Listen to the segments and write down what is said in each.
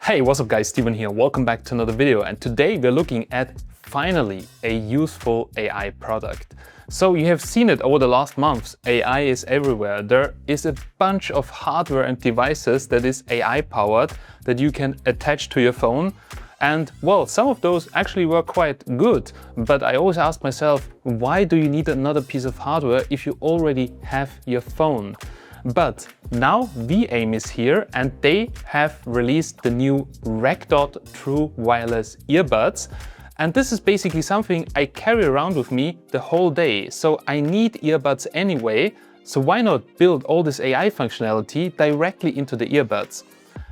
Hey, what's up guys, Steven here. Welcome back to another video, and today we're looking at finally a useful AI product. So you have seen it over the last months, AI is everywhere. There is a bunch of hardware and devices that is AI powered that you can attach to your phone. And well, some of those actually work quite good, but I always ask myself, why do you need another piece of hardware if you already have your phone? But now VIAIM is here and they have released the new Recdot True Wireless Earbuds. And this is basically something I carry around with me the whole day. So I need earbuds anyway, so why not build all this AI functionality directly into the earbuds?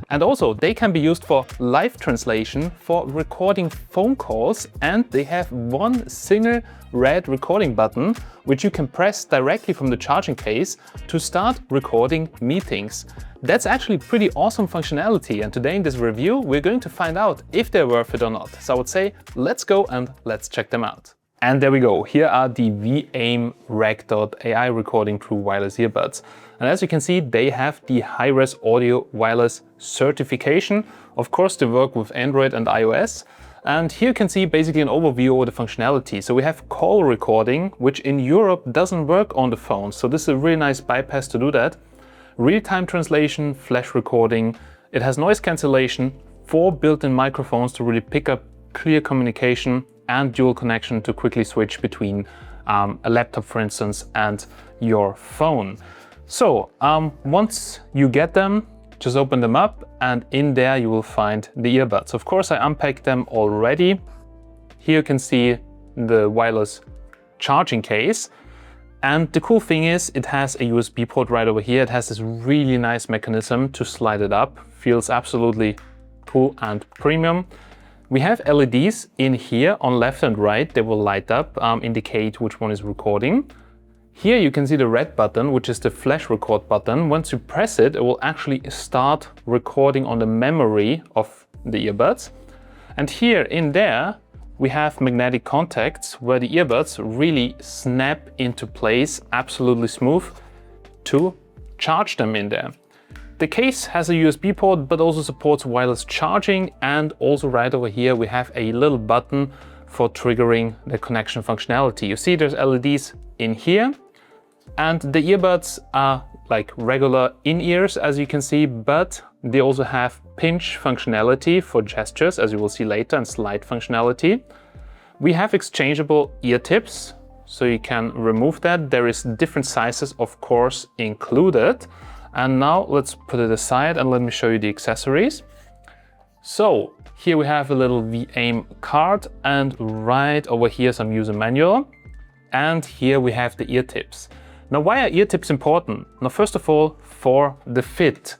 And also, they can be used for live translation, for recording phone calls, and they have one single red recording button, which you can press directly from the charging case to start recording meetings. That's actually pretty awesome functionality, and today in this review, we're going to find out if they're worth it or not. So I would say, let's go and let's check them out. And there we go. Here are the VIAIM Recdot AI recording True Wireless Earbuds. And as you can see, they have the high-res audio wireless certification. Of course, they work with Android and iOS. And here you can see basically an overview of the functionality. So we have call recording, which in Europe doesn't work on the phone. So this is a really nice bypass to do that. Real-time translation, flash recording. It has noise cancellation, 4 built-in microphones to really pick up clear communication, and dual connection to quickly switch between a laptop, for instance, and your phone. So once you get them, just open them up, and in there you will find the earbuds. Of course, I unpacked them already. Here you can see the wireless charging case. And the cool thing is it has a USB port right over here. It has this really nice mechanism to slide it up. Feels absolutely cool and premium. We have LEDs in here on left and right. They will light up, indicate which one is recording. Here you can see the red button, which is the flash record button. Once you press it, it will actually start recording on the memory of the earbuds. And here in there, we have magnetic contacts where the earbuds really snap into place, absolutely smooth, to charge them in there. The case has a USB port, but also supports wireless charging, and also right over here we have a little button for triggering the connection functionality. You see there's LEDs in here, and the earbuds are like regular in-ears, as you can see, but they also have pinch functionality for gestures, as you will see later, and slide functionality. We have exchangeable ear tips, so you can remove that. There is different sizes, of course, included. And now let's put it aside and let me show you the accessories. So here we have a little VIAIM card, and right over here some user manual. And here we have the ear tips. Now, why are ear tips important? Now, first of all, for the fit,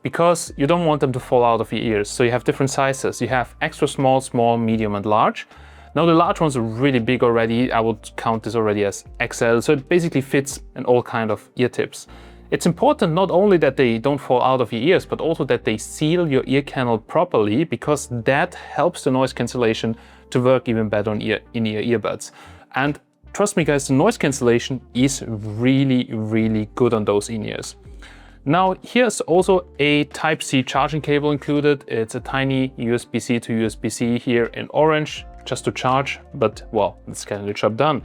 because you don't want them to fall out of your ears. So you have different sizes. You have extra small, small, medium, and large. Now the large ones are really big already. I would count this already as XL. So it basically fits in all kind of ear tips. It's important not only that they don't fall out of your ears, but also that they seal your ear canal properly, because that helps the noise cancellation to work even better on in-ear earbuds. And trust me guys, the noise cancellation is really, really good on those in-ears. Now here's also a Type-C charging cable included. It's a tiny USB-C to USB-C here in orange, just to charge, but well, it's getting the job done.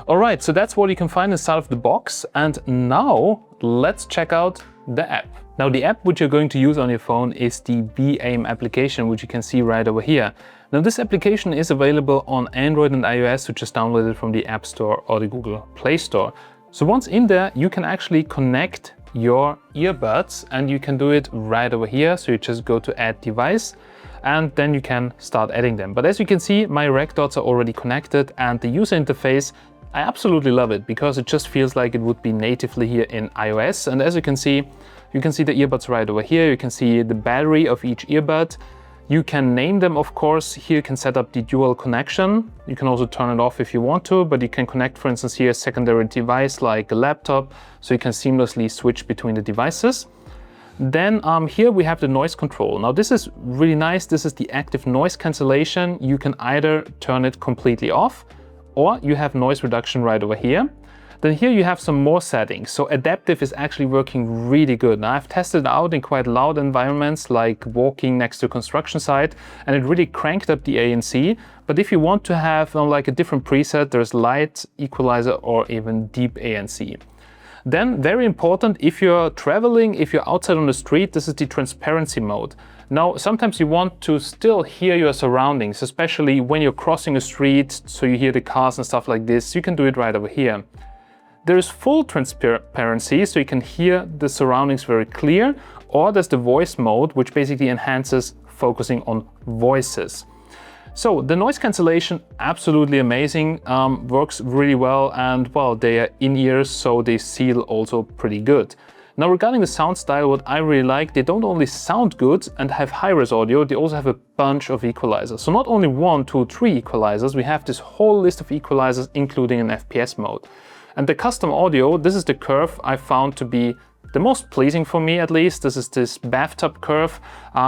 All right, so that's what you can find inside of the box. And now let's check out the app. Now the app which you're going to use on your phone is the VIAIM application, which you can see right over here. Now this application is available on Android and iOS, so just download it from the App Store or the Google Play Store. So once in there, you can actually connect your earbuds, and you can do it right over here. So you just go to Add Device, and then you can start adding them. But as you can see, my Recdots are already connected, and the user interface, I absolutely love it, because it just feels like it would be natively here in iOS. And as you can see the earbuds right over here. You can see the battery of each earbud. You can name them, of course. Here you can set up the dual connection. You can also turn it off if you want to, but you can connect, for instance, here a secondary device like a laptop, so you can seamlessly switch between the devices. Then here we have the noise control. Now this is really nice. This is the active noise cancellation. You can either turn it completely off, or you have noise reduction right over here. Then here you have some more settings. So adaptive is actually working really good. Now I've tested it out in quite loud environments like walking next to a construction site, and it really cranked up the ANC. But if you want to have like a different preset, there's light, equalizer, or even deep ANC. Then very important, if you're traveling, if you're outside on the street, this is the transparency mode. Now, sometimes you want to still hear your surroundings, especially when you're crossing a street, so you hear the cars and stuff like this. You can do it right over here. There is full transparency, so you can hear the surroundings very clear, or there's the voice mode, which basically enhances focusing on voices. So the noise cancellation, absolutely amazing, works really well, and well, they are in-ears, so they seal also pretty good. Now regarding the sound style, what I really like, they don't only sound good and have high-res audio, they also have a bunch of equalizers. So not only 1, 2, 3 equalizers, we have this whole list of equalizers, including an FPS mode. And the custom audio, this is the curve I found to be the most pleasing for me, at least. This is this bathtub curve.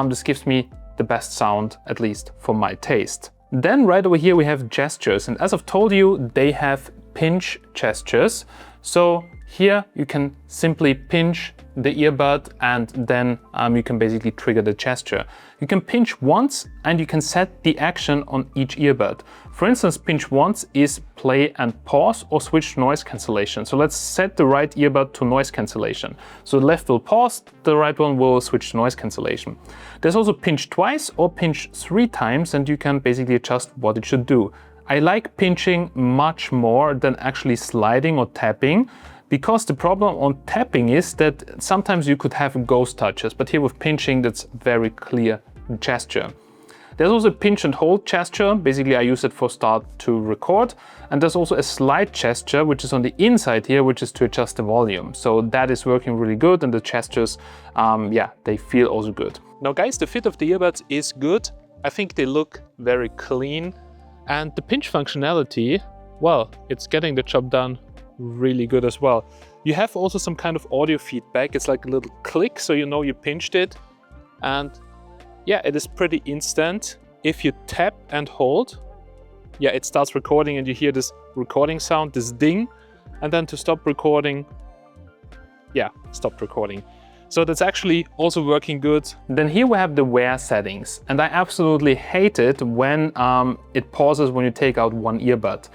This gives me the best sound, at least for my taste. Then right over here we have gestures, and as I've told you, they have pinch gestures. So here you can simply pinch the earbud and then you can basically trigger the gesture. You can pinch once and you can set the action on each earbud. For instance, pinch once is play and pause or switch to noise cancellation. So let's set the right earbud to noise cancellation. So the left will pause, the right one will switch to noise cancellation. There's also pinch twice or pinch 3 times, and you can basically adjust what it should do. I like pinching much more than actually sliding or tapping, because the problem on tapping is that sometimes you could have ghost touches, but here with pinching, that's very clear gesture. There's also a pinch and hold gesture. Basically, I use it for start to record. And there's also a slide gesture, which is on the inside here, which is to adjust the volume. So that is working really good, and the gestures, yeah, they feel also good. Now guys, the fit of the earbuds is good. I think they look very clean. And the pinch functionality, well, it's getting the job done really good as well. You have also some kind of audio feedback. It's like a little click, so you know you pinched it. And yeah, it is pretty instant. If you tap and hold, yeah, it starts recording and you hear this recording sound, this ding. And then to stop recording, yeah, stopped recording. So that's actually also working good. Then here we have the wear settings, and I absolutely hate it when it pauses when you take out one earbud.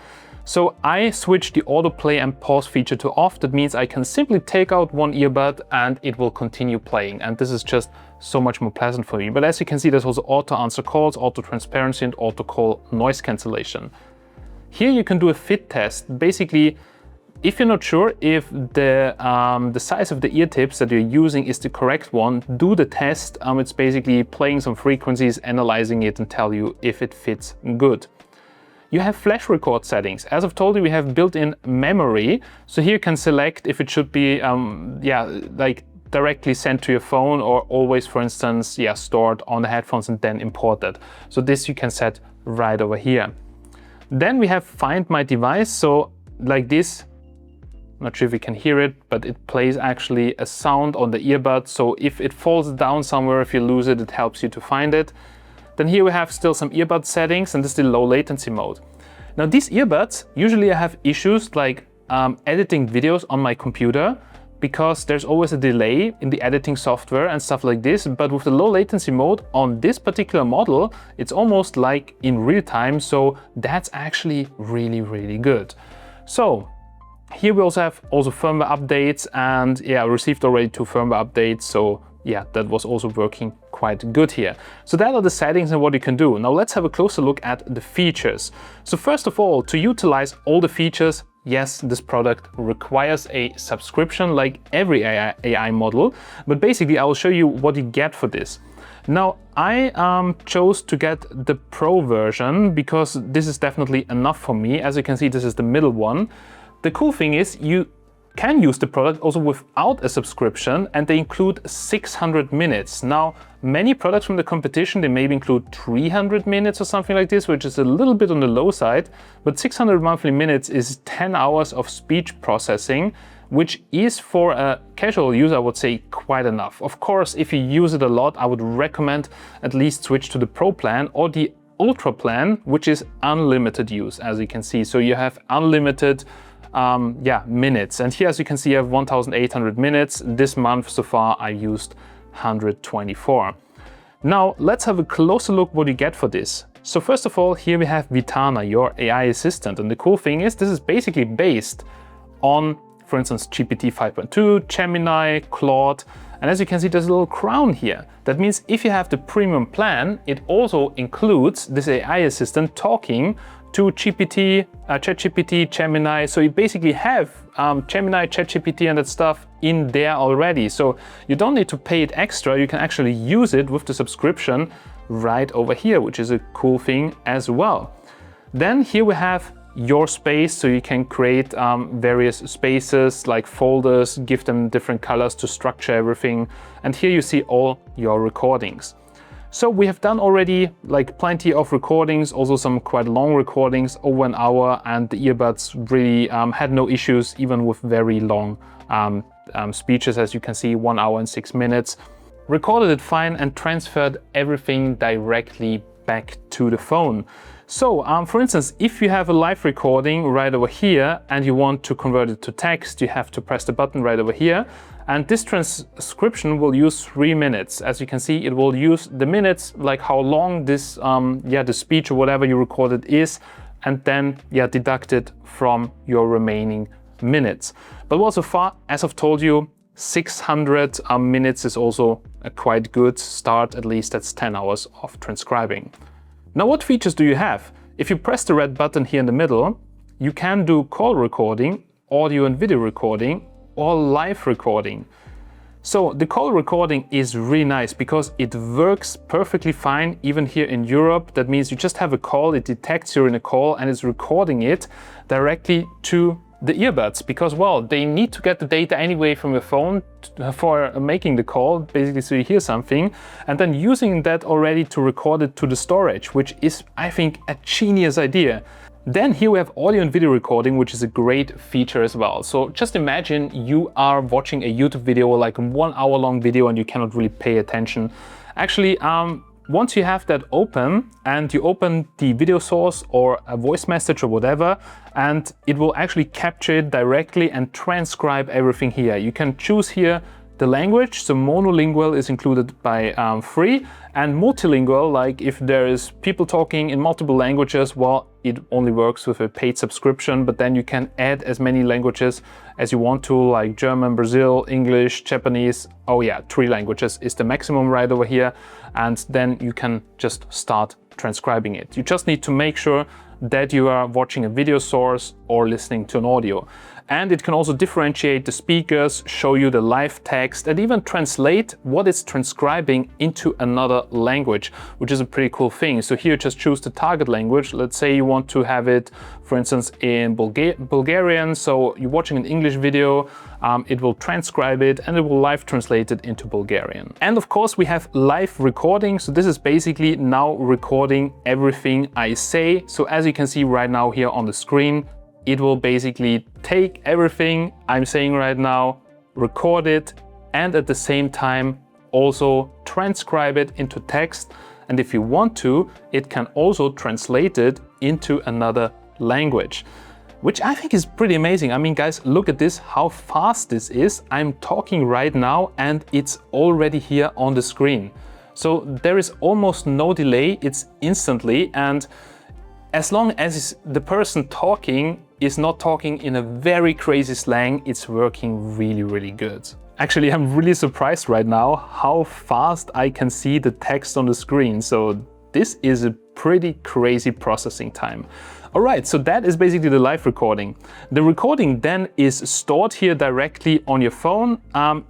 So I switched the autoplay and pause feature to off. That means I can simply take out one earbud and it will continue playing. And this is just so much more pleasant for me. But as you can see, there's also auto answer calls, auto transparency, and auto call noise cancellation. Here you can do a fit test. Basically, if you're not sure if the size of the ear tips that you're using is the correct one, do the test. It's basically playing some frequencies, analyzing it, and tell you if it fits good. You have flash record settings. As I've told you, we have built-in memory. So here you can select if it should be, like directly sent to your phone, or always, for instance, stored on the headphones and then imported. So this you can set right over here. Then we have Find My Device. So like this, not sure if you can hear it, but it plays actually a sound on the earbud. So if it falls down somewhere, if you lose it, it helps you to find it. Then here we have still some earbud settings, and this is the low latency mode. Now these earbuds, usually I have issues like editing videos on my computer, because there's always a delay in the editing software and stuff like this. But with the low latency mode on this particular model, it's almost like in real time. So that's actually really, really good. So here we also have firmware updates, and yeah, I received already 2 firmware updates. So yeah, that was also working quite good here. So that are the settings and what you can do. Now let's have a closer look at the features. So first of all, to utilize all the features, yes, this product requires a subscription like every AI model, but basically I will show you what you get for this. Now I chose to get the Pro version because this is definitely enough for me. As you can see, this is the middle one. The cool thing is you can use the product also without a subscription, and they include 600 minutes. Now, many products from the competition, they maybe include 300 minutes or something like this, which is a little bit on the low side, but 600 monthly minutes is 10 hours of speech processing, which is for a casual user, I would say, quite enough. Of course, if you use it a lot, I would recommend at least switch to the Pro plan or the Ultra plan, which is unlimited use, as you can see. So you have unlimited minutes. And here, as you can see, I have 1,800 minutes. This month so far, I used 124. Now, let's have a closer look what you get for this. So first of all, here we have Vitana, your AI assistant. And the cool thing is this is basically based on, for instance, GPT 5.2, Gemini, Claude. And as you can see, there's a little crown here. That means if you have the premium plan, it also includes this AI assistant talking to GPT, ChatGPT, Gemini. So you basically have Gemini, ChatGPT and that stuff in there already. So you don't need to pay it extra. You can actually use it with the subscription right over here, which is a cool thing as well. Then here we have your space, so you can create various spaces like folders, give them different colors to structure everything. And here you see all your recordings. So we have done already like plenty of recordings, also some quite long recordings, over an hour, and the earbuds really had no issues, even with very long speeches. As you can see, 1 hour and 6 minutes. Recorded it fine and transferred everything directly back to the phone. So for instance, if you have a live recording right over here and you want to convert it to text, you have to press the button right over here. And this transcription will use 3 minutes. As you can see, it will use the minutes, like how long this, the speech or whatever you recorded is, and then deduct it from your remaining minutes. But well, so far, as I've told you, 600 minutes is also a quite good start. At least that's 10 hours of transcribing. Now, what features do you have? If you press the red button here in the middle, you can do call recording, audio and video recording, or live recording. So the call recording is really nice because it works perfectly fine even here in Europe. That means you just have a call, it detects you're in a call and it's recording it directly to the earbuds, because well, they need to get the data anyway from your phone for making the call, basically, so you hear something, and then using that already to record it to the storage, which is, I think, a genius idea. Then here we have audio and video recording, which is a great feature as well. So just imagine you are watching a YouTube video, like a 1 hour long video, and you cannot really pay attention. Actually, once you have that open and you open the video source or a voice message or whatever, and it will actually capture it directly and transcribe everything here. You can choose here the language, so monolingual is included by free, and multilingual, like if there is people talking in multiple languages, well, it only works with a paid subscription, but then you can add as many languages as you want to, like German, Brazil, English, Japanese. Oh yeah, 3 languages is the maximum right over here. And then you can just start transcribing it. You just need to make sure that you are watching a video source or listening to an audio. And it can also differentiate the speakers, show you the live text, and even translate what it's transcribing into another language, which is a pretty cool thing. So here, just choose the target language. Let's say you want to have it, for instance, in Bulgarian. So you're watching an English video, it will transcribe it and it will live translate it into Bulgarian. And of course, we have live recording. So this is basically now recording everything I say. So as you can see right now here on the screen, it will basically take everything I'm saying right now, record it, and at the same time also transcribe it into text. And if you want to, it can also translate it into another language, which I think is pretty amazing. I mean, guys, look at this, how fast this is. I'm talking right now and it's already here on the screen. So there is almost no delay, it's instantly. And as long as the person talking is not talking in a very crazy slang, it's working really, really good. Actually, I'm really surprised right now how fast I can see the text on the screen. So this is a pretty crazy processing time. All right, so that is basically the live recording. The recording then is stored here directly on your phone.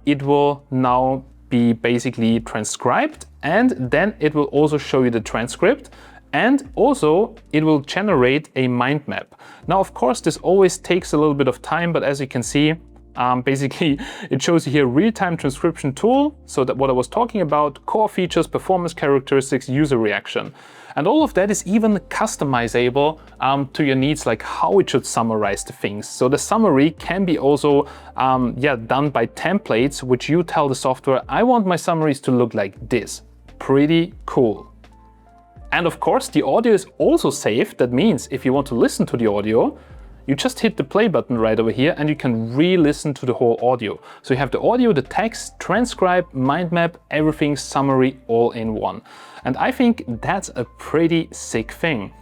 It will now be basically transcribed, and then it will also show you the transcript. And also it will generate a mind map. Now, of course, this always takes a little bit of time, but as you can see, basically it shows you here real-time transcription tool. So that what I was talking about, core features, performance characteristics, user reaction. And all of that is even customizable to your needs, like how it should summarize the things. So the summary can be also done by templates, which you tell the software, I want my summaries to look like this. Pretty cool. And of course, the audio is also saved. That means if you want to listen to the audio, you just hit the play button right over here and you can re-listen to the whole audio. So you have the audio, the text, transcribe, mind map, everything, summary, all in one. And I think that's a pretty sick thing.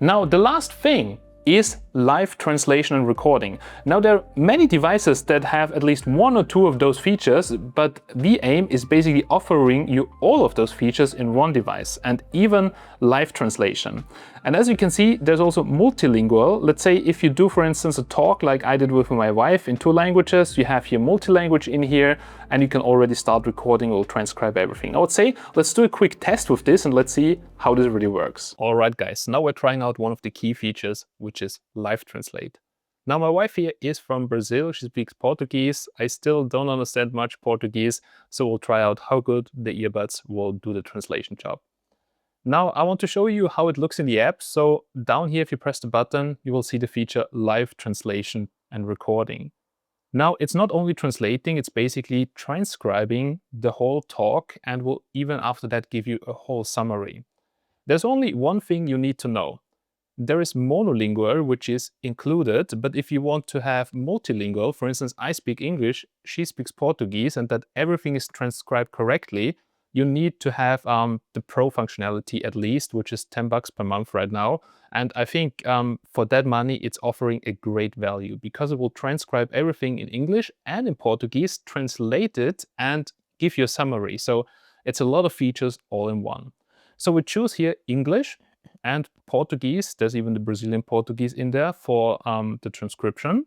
Now, the last thing is live translation and recording. Now, there are many devices that have at least one or two of those features, but VIAIM is basically offering you all of those features in one device and even live translation. And as you can see, there's also multilingual. Let's say if you do, for instance, a talk like I did with my wife in 2 languages, you have your multi-language in here and you can already start recording or transcribe everything. I would say, let's do a quick test with this and let's see how this really works. All right, guys, now we're trying out one of the key features, which is live translate. Now, my wife here is from Brazil. She speaks Portuguese. I still don't understand much Portuguese, so we'll try out how good the earbuds will do the translation job. Now, I want to show you how it looks in the app. So down here, if you press the button, you will see the feature live translation and recording. Now, it's not only translating, it's basically transcribing the whole talk and will even after that give you a whole summary. There's only one thing you need to know. There is monolingual, which is included, but if you want to have multilingual, for instance, I speak English, she speaks Portuguese, and that everything is transcribed correctly, you need to have the Pro functionality at least, which is $10 per month right now. And I think for that money, it's offering a great value because it will transcribe everything in English and in Portuguese, translate it, and give you a summary. So it's a lot of features all in one. So we choose here English and Portuguese. There's even the Brazilian Portuguese in there for the transcription.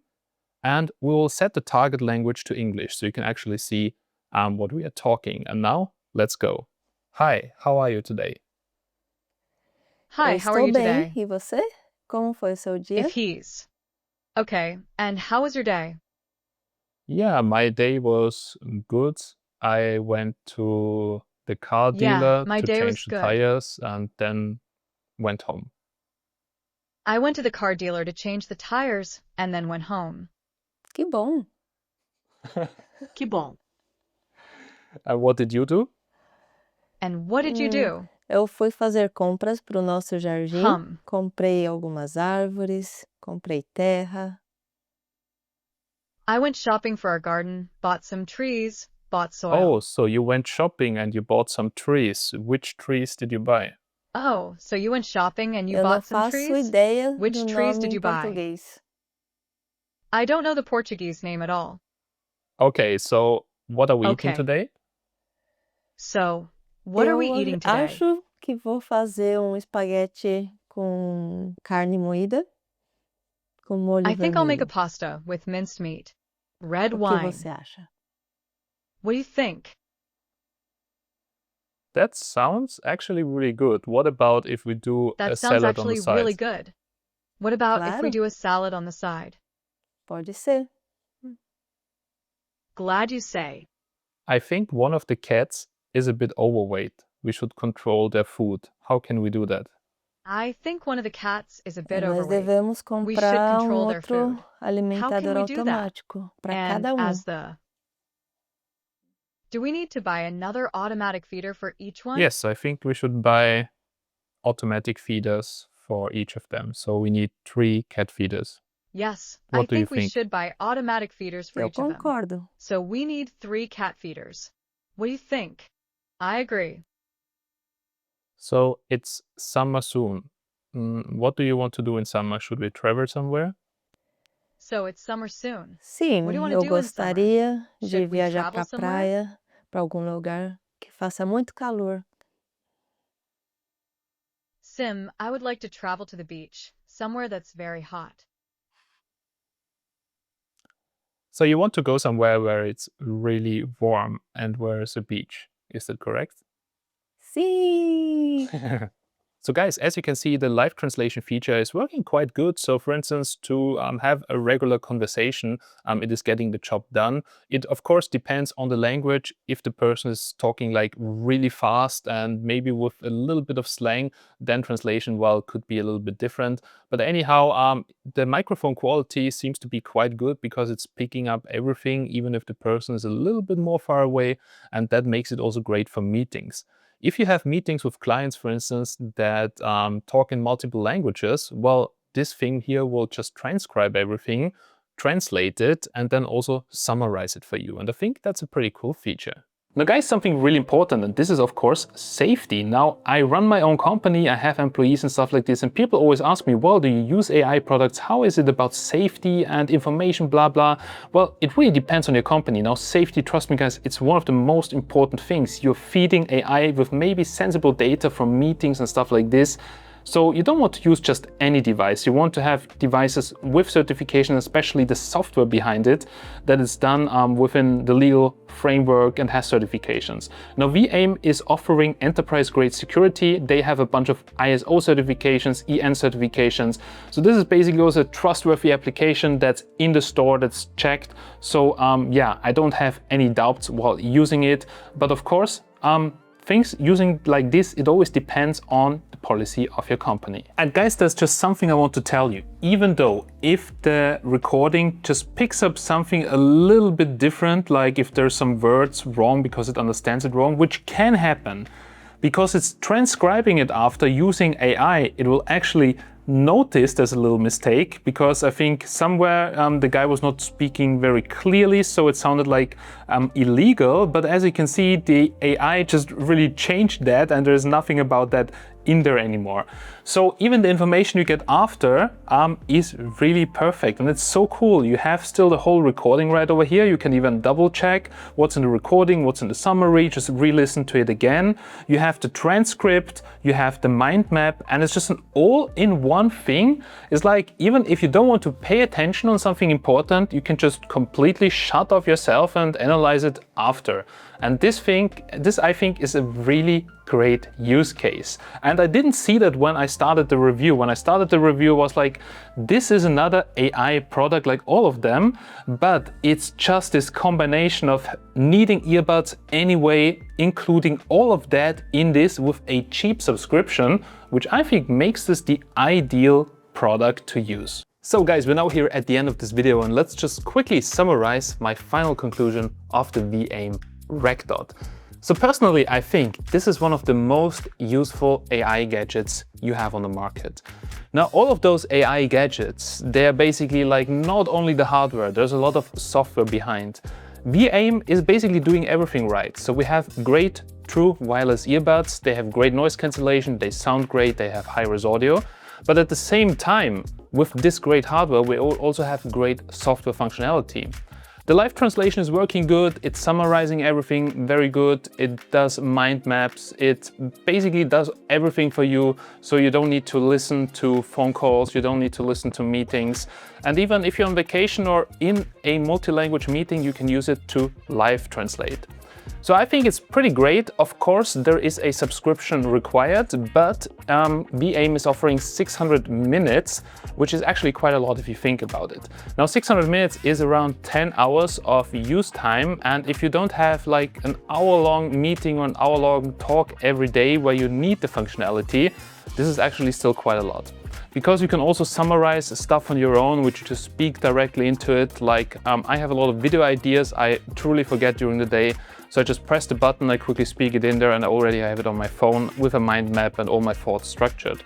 And we will set the target language to English so you can actually see what we are talking. And now, let's go. Hi, how are you today? Hi, how are you today? E você? Como foi o seu dia? If he's. Okay, and how was your day? Yeah, my day was good. I went to the car dealer my to day was change the good. tires and then went home. I went to the car dealer to change the tires and then went home. Que bom! Que bom. And what did you do? And what did you do? Eu fui fazer compras para o nosso jardim. Comprei algumas árvores, comprei terra. I went shopping for our garden, bought some trees, bought soil. Oh, so you went shopping and you bought some trees. Which trees did you buy? Oh, so you went shopping and you Eu não bought some faço trees? ideia Which do trees nome did em you buy? português. I don't know the Portuguese name at all. Okay, so what are we eating today? So, what are we eating today? Acho que vou fazer espaguete com carne moída, com molho I think I'll make a vermelho. pasta with minced meat. Red O que wine. você acha? What do you think? That sounds actually really good. What about if we do That a sounds salad on the actually side? really good. What about if we Claro. do a salad on the side? Pode ser. Glad you say. I think one of the cats is a bit overweight. We should control their food. How can we do that? I think one of the cats is a bit Nós overweight. devemos We should comprar control their outro food. alimentador we do that? automático para And cada as the... Do we need to buy another automatic feeder for each one? Yes, I think we should buy automatic feeders for each of them. So we need 3 cat feeders. Yes, What I do you think we think? should buy automatic feeders for Eu each of them. concordo. So we need 3 cat feeders. What do you think? I agree. So it's summer soon. What do you want to do in summer? Should we travel somewhere? So it's summer soon. Sim, What do you wanna eu do in summer? gostaria de Should we viajar travel para a somewhere? praia, para algum lugar que faça muito calor. Sim, I would like to travel to the beach, somewhere that's very hot. So you want to go somewhere where it's really warm and where there's a beach. Is that correct? Sim! So guys, as you can see, the live translation feature is working quite good. So for instance, to have a regular conversation, it is getting the job done. It of course depends on the language. If the person is talking like really fast and maybe with a little bit of slang, then translation, well, could be a little bit different. But anyhow, the microphone quality seems to be quite good because it's picking up everything, even if the person is a little bit more far away. And that makes it also great for meetings. If you have meetings with clients, for instance, that talk in multiple languages, well, this thing here will just transcribe everything, translate it, and then also summarize it for you. And I think that's a pretty cool feature. Now guys, something really important, and this is of course safety. Now I run my own company, I have employees and stuff like this, and people always ask me, well, do you use AI products? How is it about safety and information, blah, blah? Well, it really depends on your company. Now safety, trust me guys, it's one of the most important things. You're feeding AI with maybe sensible data from meetings and stuff like this. So you don't want to use just any device. You want to have devices with certification, especially the software behind it, that is done within the legal framework and has certifications. Now VIAIM is offering enterprise-grade security. They have a bunch of ISO certifications, EN certifications. So this is basically also a trustworthy application that's in the store, that's checked. So yeah, I don't have any doubts while using it. But of course, things using like this, it always depends on the policy of your company. And guys, there's just something I want to tell you. Even though if the recording just picks up something a little bit different, like if there's some words wrong because it understands it wrong, which can happen, because it's transcribing it after using AI, it will actually notice there's a little mistake, because I think somewhere the guy was not speaking very clearly, so it sounded like illegal. But as you can see, the AI just really changed that, and there's nothing about that in there anymore. So even the information you get after is really perfect, and it's so cool. You have still the whole recording right over here. You can even double check what's in the recording, what's in the summary, just re-listen to it again. You have the transcript, you have the mind map, and it's just an all-in-one thing. It's like, even if you don't want to pay attention on something important, you can just completely shut off yourself and analyze it after. And this I think is a really great use case. And I didn't see that when I started the review. When I started the review, I was like, this is another AI product like all of them, but it's just this combination of needing earbuds anyway, including all of that in this with a cheap subscription, which I think makes this the ideal product to use. So guys, we're now here at the end of this video, and let's just quickly summarize my final conclusion of the VIAIM Recdot. So personally, I think this is one of the most useful AI gadgets you have on the market. Now, all of those AI gadgets, they're basically like not only the hardware, there's a lot of software behind. VIAIM is basically doing everything right. So we have great true wireless earbuds, they have great noise cancellation, they sound great, they have high-res audio. But at the same time, with this great hardware, we also have great software functionality. The live translation is working good, it's summarizing everything very good, it does mind maps, it basically does everything for you, so you don't need to listen to phone calls, you don't need to listen to meetings. And even if you're on vacation or in a multi-language meeting, you can use it to live translate. So I think it's pretty great. Of course, there is a subscription required, but VIAIM is offering 600 minutes, which is actually quite a lot if you think about it. Now, 600 minutes is around 10 hours of use time. And if you don't have like an hour-long meeting or an hour-long talk every day where you need the functionality, this is actually still quite a lot. Because you can also summarize stuff on your own, which you just speak directly into it. Like I have a lot of video ideas I truly forget during the day. So I just press the button, I quickly speak it in there, and already I have it on my phone with a mind map and all my thoughts structured.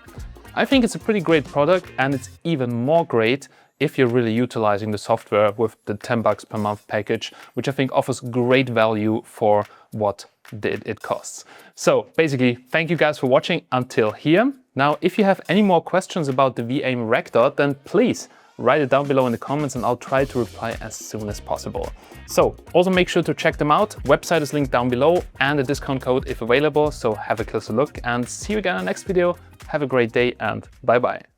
I think it's a pretty great product, and it's even more great if you're really utilizing the software with the $10 per month package, which I think offers great value for what it costs. So basically, thank you guys for watching until here. Now, if you have any more questions about the VIAIM Recdot, then please write it down below in the comments and I'll try to reply as soon as possible. So also make sure to check them out. Website is linked down below and the discount code if available. So have a closer look and see you again in the next video. Have a great day and bye bye.